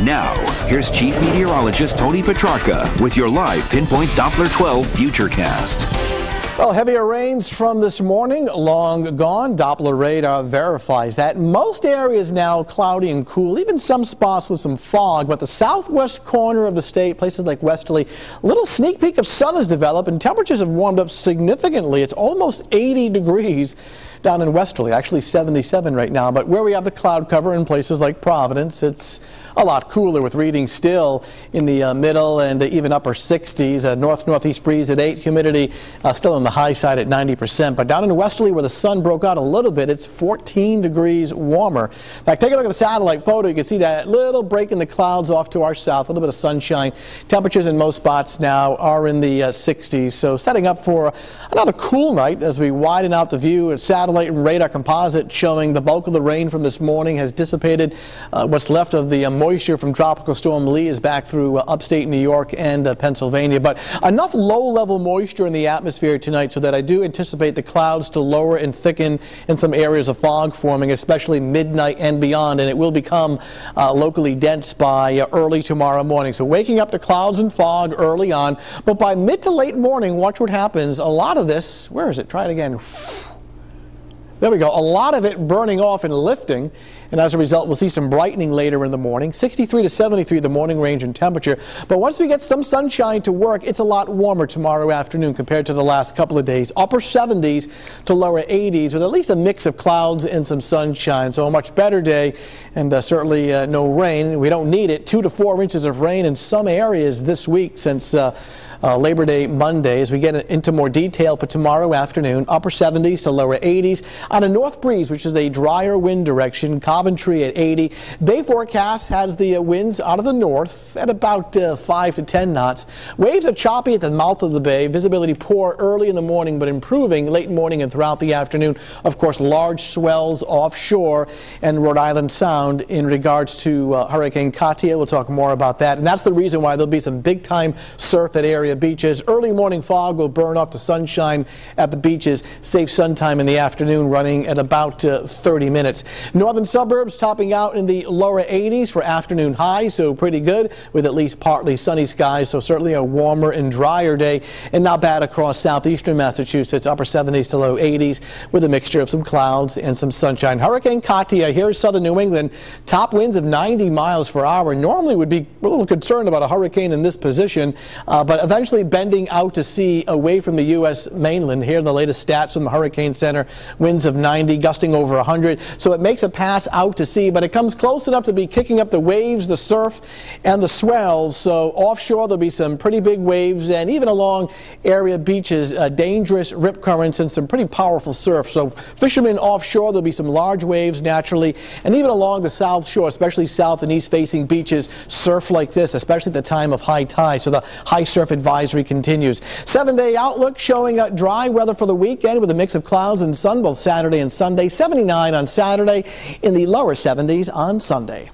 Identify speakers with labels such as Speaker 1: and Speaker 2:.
Speaker 1: Now, here's Chief Meteorologist Tony Petrarca with your live Pinpoint Doppler 12 Futurecast.
Speaker 2: Well, heavier rains from this morning, long gone. Doppler radar verifies that. Most areas now cloudy and cool, even some spots with some fog, but the southwest corner of the state, places like Westerly, a little sneak peek of sun has developed and temperatures have warmed up significantly. It's almost 80 degrees down in Westerly, actually 77 right now, but where we have the cloud cover in places like Providence, it's a lot cooler with readings still in the middle and even upper 60s. Northeast breeze at 8, humidity still on the high side at 90%. But down in Westerly, where the sun broke out a little bit, it's 14 degrees warmer. In fact, take a look at the satellite photo. You can see that little break in the clouds off to our south, a little bit of sunshine. Temperatures in most spots now are in the 60s, so setting up for another cool night as we widen out the view. A satellite and radar composite showing the bulk of the rain from this morning has dissipated. What's left of the moisture from Tropical Storm Lee is back through upstate New York and Pennsylvania. But enough low-level moisture in the atmosphere tonight so that I do anticipate the clouds to lower and thicken in some areas of fog forming, especially midnight and beyond, and it will become locally dense by early tomorrow morning. So waking up to clouds and fog early on, but by mid to late morning, watch what happens. A lot of this, where is it? Try it again. There we go. A lot of it burning off and lifting, and as a result, we'll see some brightening later in the morning. 63 to 73 the morning range in temperature. But once we get some sunshine to work, it's a lot warmer tomorrow afternoon compared to the last couple of days. Upper 70s to lower 80s with at least a mix of clouds and some sunshine. So a much better day, and certainly no rain. We don't need it. 2 to 4 inches of rain in some areas this week since Labor Day Monday. As we get into more detail for tomorrow afternoon, upper 70s to lower 80s. On a north breeze, which is a drier wind direction, Coventry at 80. Bay forecast has the winds out of the north at about 5 to 10 knots. Waves are choppy at the mouth of the bay. Visibility poor early in the morning, but improving late morning and throughout the afternoon. Of course, large swells offshore and Rhode Island Sound in regards to Hurricane Katia. We'll talk more about that. And that's the reason why there'll be some big-time surf at area beaches. Early morning fog will burn off to sunshine at the beaches. Safe sun time in the afternoon running at about 30 minutes. Northern suburbs topping out in the lower 80s for afternoon highs, so pretty good with at least partly sunny skies, so certainly a warmer and drier day, and not bad across southeastern Massachusetts, upper 70s to low 80s with a mixture of some clouds and some sunshine. Hurricane Katia here in southern New England, top winds of 90 miles per hour. Normally would be a little concerned about a hurricane in this position, but eventually bending out to sea away from the U.S. mainland. Here are the latest stats from the Hurricane Center. Winds of 90, gusting over 100. So it makes a pass out to sea, but it comes close enough to be kicking up the waves, the surf, and the swells. So offshore there'll be some pretty big waves, and even along area beaches, dangerous rip currents and some pretty powerful surf. So fishermen offshore, there'll be some large waves naturally, and even along the south shore, especially south and east facing beaches, surf like this, especially at the time of high tide. So the high surf advisory continues. 7-day outlook showing dry weather for the weekend with a mix of clouds and sun both Saturday and Sunday. 79 on Saturday, in the lower 70s on Sunday.